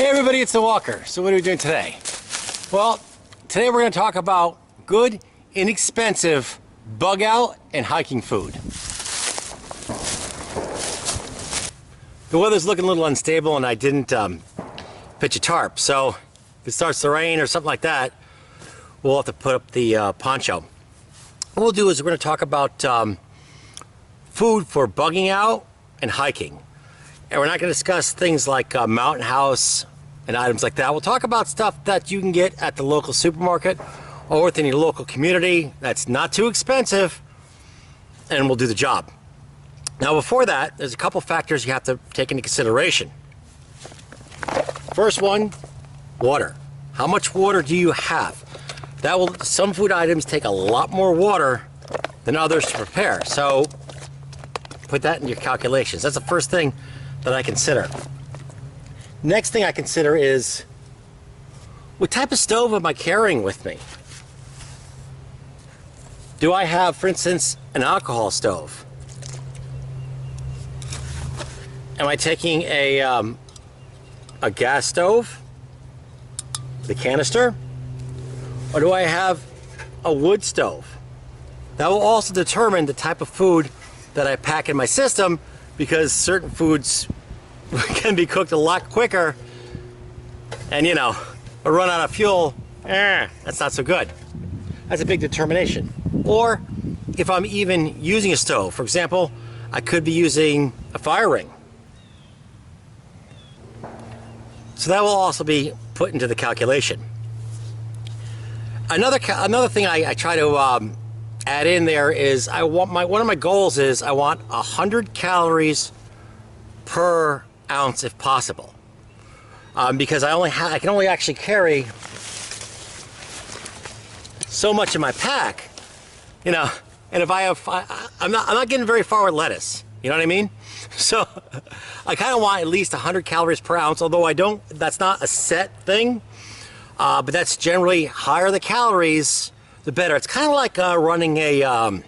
Hey everybody, it's the Walker. So what are we doing today? Well, today we're going to talk about good, inexpensive bug out and hiking food. The weather's looking a little unstable and I didn't pitch a tarp, so if it starts to rain or something like that, we'll have to put up the poncho. What we'll do is we're going to talk about food for bugging out and hiking. And we're not going to discuss things like Mountain House and items like that. We'll talk about stuff that you can get at the local supermarket or within your local community that's not too expensive, and we'll do the job. Now before that, there's a couple factors you have to take into consideration. First one, water. How much water do you have? Some food items take a lot more water than others to prepare, so put that in your calculations. That's the first thing that I consider. Next thing I consider is, what type of stove am I carrying with me? Do I have, for instance, an alcohol stove? Am I taking a gas stove, the canister? Or do I have a wood stove? That will also determine the type of food that I pack in my system, because certain foods can be cooked a lot quicker, and you know, a run out of fuel, that's not so good. That's a big determination. Or if I'm even using a stove, for example, I could be using a fire ring. So that will also be put into the calculation. Another thing I try to add in there is one of my goals is I want 100 calories per ounce if possible, because I can only actually carry so much in my pack, you know. And if I'm not getting very far with lettuce, you know what I mean? So I kind of want at least 100 calories per ounce, although that's not a set thing, but that's generally higher the calories, the better. It's kind of like running a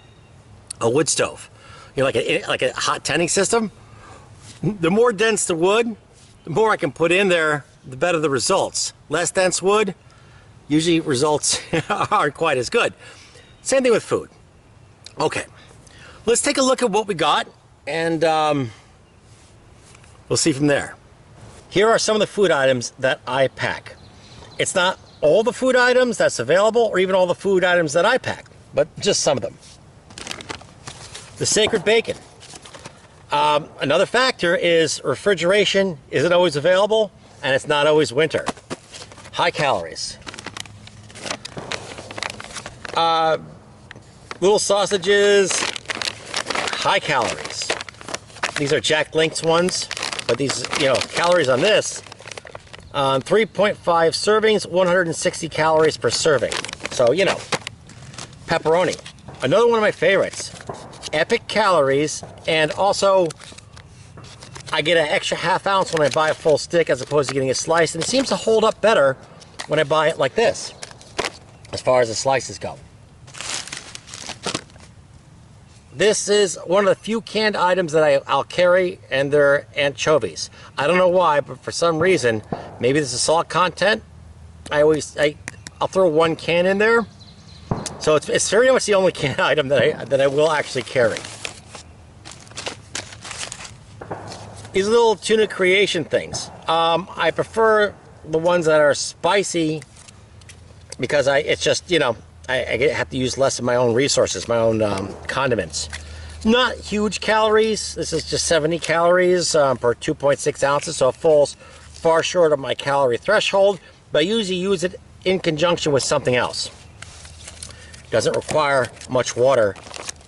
wood stove, you know, like a hot tending system. The more dense the wood, the more I can put in there, the better the results. Less dense wood, usually results aren't quite as good. Same thing with food. Okay, let's take a look at what we got, and we'll see from there. Here are some of the food items that I pack. It's not all the food items that's available, or even all the food items that I pack, but just some of them. The sacred bacon. Another factor is refrigeration isn't always available, and it's not always winter. High calories. Little sausages, high calories. These are Jack Link's ones, but these, you know, calories on this, 3.5 servings, 160 calories per serving. So, you know, pepperoni. Another one of my favorites. Epic calories, and also I get an extra half ounce when I buy a full stick as opposed to getting a slice, and it seems to hold up better when I buy it like this, as far as the slices go. This is one of the few canned items that I'll carry, and they're anchovies. I don't know why, but for some reason, maybe this is salt content, I'll throw one can in there. So it's very much the only canned item that I will actually carry. These little tuna creation things. I prefer the ones that are spicy, because it's just, you know, I have to use less of my own resources, my own condiments. Not huge calories. This is just 70 calories per 2.6 ounces, so it falls far short of my calorie threshold, but I usually use it in conjunction with something else. Doesn't require much water,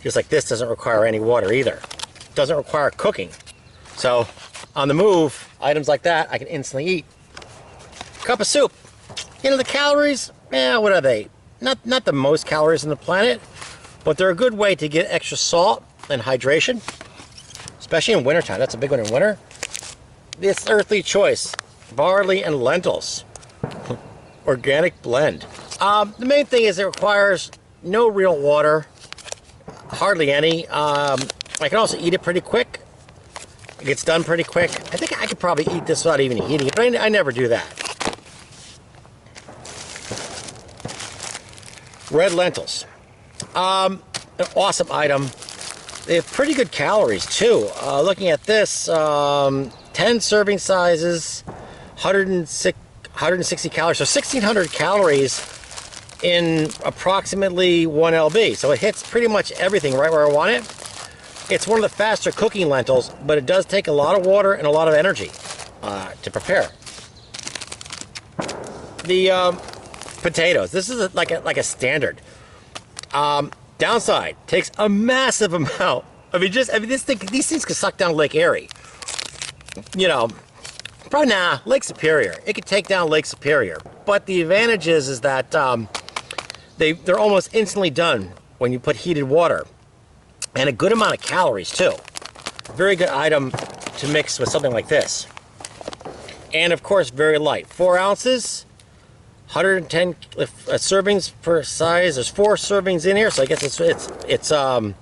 just like this doesn't require any water either. Doesn't require cooking. So on the move, items like that I can instantly eat. Cup of soup. You know, the calories, what are they? Not the most calories on the planet, but they're a good way to get extra salt and hydration, especially in wintertime. That's a big one in winter. This Earthly Choice, barley and lentils, organic blend. The main thing is it requires no real water, hardly any. I can also eat it pretty quick. It gets done pretty quick. I think I could probably eat this without even heating it, but I never do that. Red lentils. An awesome item. They have pretty good calories too. Looking at this, 10 serving sizes, 160 calories. So 1,600 calories in approximately 1 lb. So it hits pretty much everything right where I want it. It's one of the faster cooking lentils, but it does take a lot of water and a lot of energy to prepare. The potatoes. This is like a standard. Downside, takes a massive amount. These things could suck down Lake Erie. You know, probably Lake Superior. It could take down Lake Superior. But the advantage is that they're almost instantly done when you put heated water, and a good amount of calories too. Very good item to mix with something like this. And of course, very light. 4 ounces. 110 servings per size. There's 4 servings in here, so I guess it's 1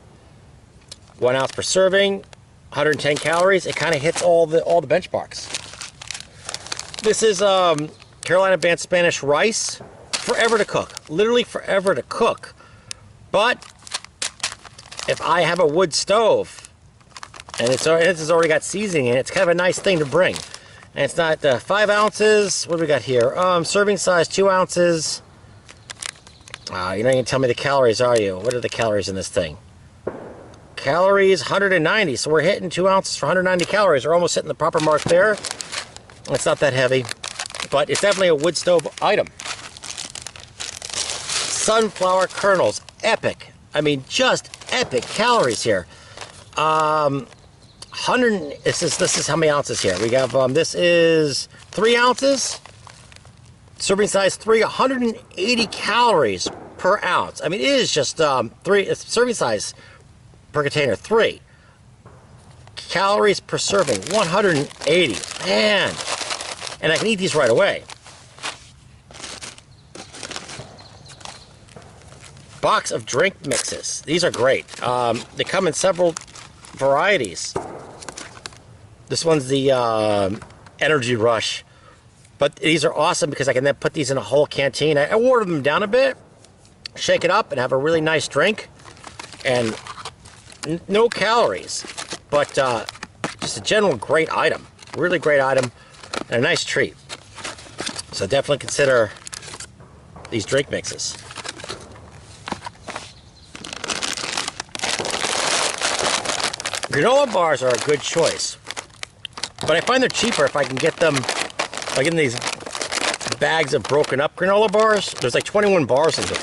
ounce per serving, 110 calories. It kind of hits all the benchmarks. This is Carolina Advanced Spanish rice. Forever to cook, literally forever to cook. But if I have a wood stove and this has already got seasoning in it, it's kind of a nice thing to bring. And it's not 5 ounces. What do we got here? Serving size 2 ounces. You're not going to tell me the calories, are you? What are the calories in this thing? Calories 190. So we're hitting 2 ounces for 190 calories. We're almost hitting the proper mark there. It's not that heavy, but it's definitely a wood stove item. Sunflower kernels, epic. I mean, just epic calories here. This is how many ounces here? We have this is 3 ounces, serving size 3, 180 calories per ounce. I mean, it is just serving size per container 3 calories per serving, 180. Man, and I can eat these right away. Box of drink mixes. These are great. They come in several varieties. This one's the Energy Rush, but these are awesome because I can then put these in a whole canteen. I water them down a bit, shake it up, and have a really nice drink. And no calories, but just a general great item. Really great item and a nice treat. So definitely consider these drink mixes. Granola bars are a good choice, but I find they're cheaper if I can get them like in these bags of broken up granola bars. There's like 21 bars in here.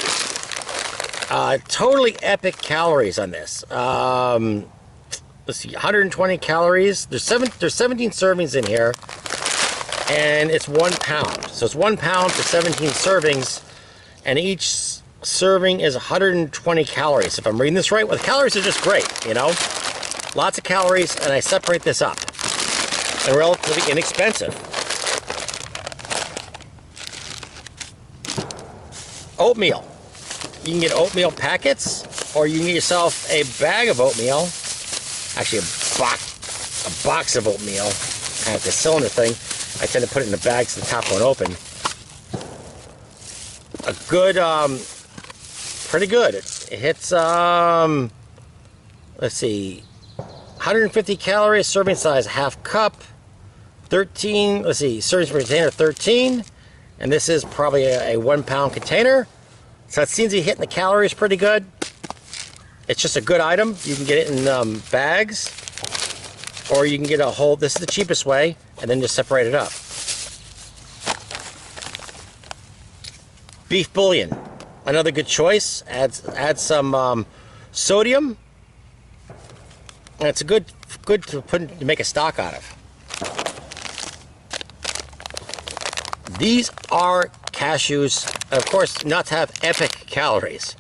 Totally epic calories on this. Let's see, 120 calories. There's 17 servings in here, and it's 1 pound. So it's 1 pound for 17 servings, and each serving is 120 calories. If I'm reading this right, well, the calories are just great, you know? Lots of calories, and I separate this up. And relatively inexpensive. Oatmeal. You can get oatmeal packets, or you can get yourself a bag of oatmeal. Actually, a box of oatmeal. I have the cylinder thing. I tend to put it in the bag so the top won't open. A good, pretty good. It hits, let's see, 150 calories, serving size half cup, 13, let's see, servings per container 13, and this is probably a 1 pound container. So it seems to be hitting the calories pretty good. It's just a good item. You can get it in bags, or you can get a whole, this is the cheapest way, and then just separate it up. Beef bouillon, another good choice. Add some sodium. And it's a good to make a stock out of. These are cashews, and of course, nuts have epic calories.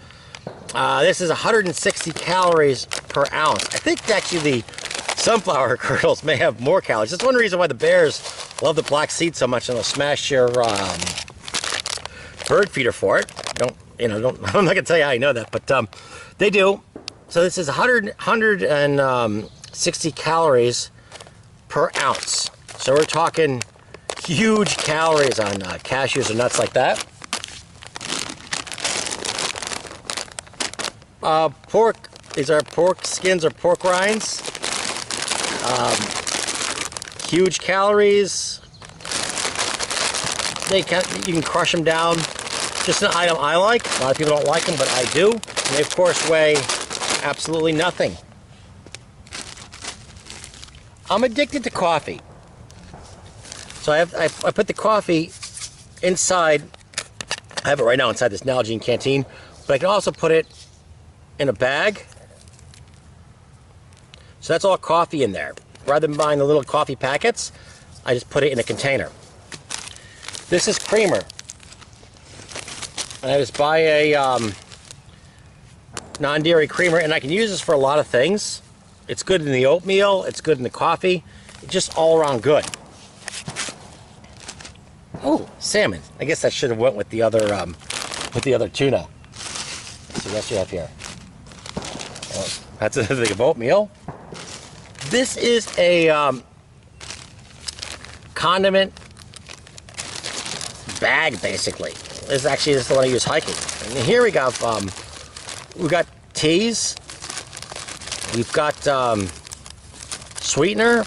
This is 160 calories per ounce. I think actually the sunflower kernels may have more calories. That's one reason why the bears love the black seed so much, and they'll smash your bird feeder for it. I'm not gonna tell you how I know that, but they do. So this is 160 calories per ounce. So we're talking huge calories on cashews or nuts like that. Pork, these are pork skins or pork rinds. Huge calories. You can crush them down. Just an item I like. A lot of people don't like them, but I do. And they of course weigh absolutely nothing. I'm addicted to coffee. So I put the coffee inside. I have it right now inside this Nalgene canteen, but I can also put it in a bag. So that's all coffee in there. Rather than buying the little coffee packets, I just put it in a container. This is creamer. And I just buy a non-dairy creamer, and I can use this for a lot of things. It's good in the oatmeal, it's good in the coffee, it's just all around good. Oh, salmon. I guess that should have went with the other tuna. Let's see what else you have here. Oh, that's a thing of oatmeal. This is a condiment bag, basically. This is the one I use hiking. And here we got teas. We've got sweetener.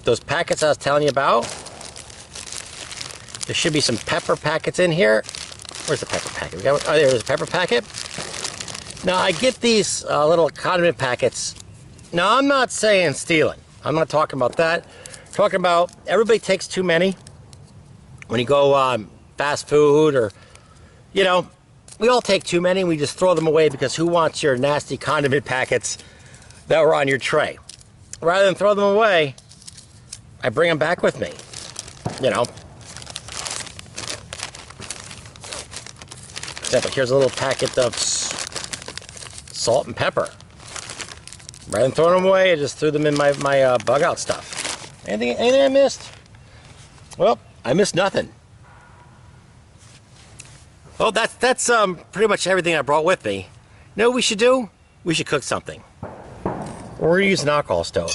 Those packets I was telling you about. There should be some pepper packets in here. Where's the pepper packet? Oh, there's a pepper packet. Now, I get these little condiment packets. Now, I'm not saying stealing. I'm not talking about that. I'm talking about everybody takes too many. When you go fast food or, you know, we all take too many and we just throw them away because who wants your nasty condiment packets that were on your tray? Rather than throw them away, I bring them back with me, you know. For example, here's a little packet of salt and pepper. Rather than throwing them away, I just threw them in my bug out stuff. Anything I missed? Well, I missed nothing. Well, that's pretty much everything I brought with me. You know what we should do? We should cook something. We're gonna use an alcohol stove.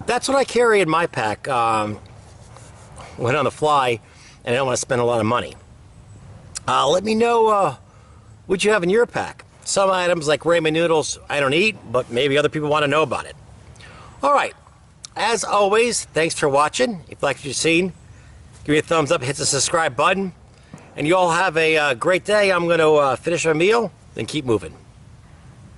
That's what I carry in my pack when on the fly and I don't want to spend a lot of money. Let me know what you have in your pack. Some items like ramen noodles I don't eat, but maybe other people want to know about it. Alright, as always, thanks for watching. If you like what you've seen, give me a thumbs up, hit the subscribe button, and you all have a great day. I'm going to finish my meal, then keep moving.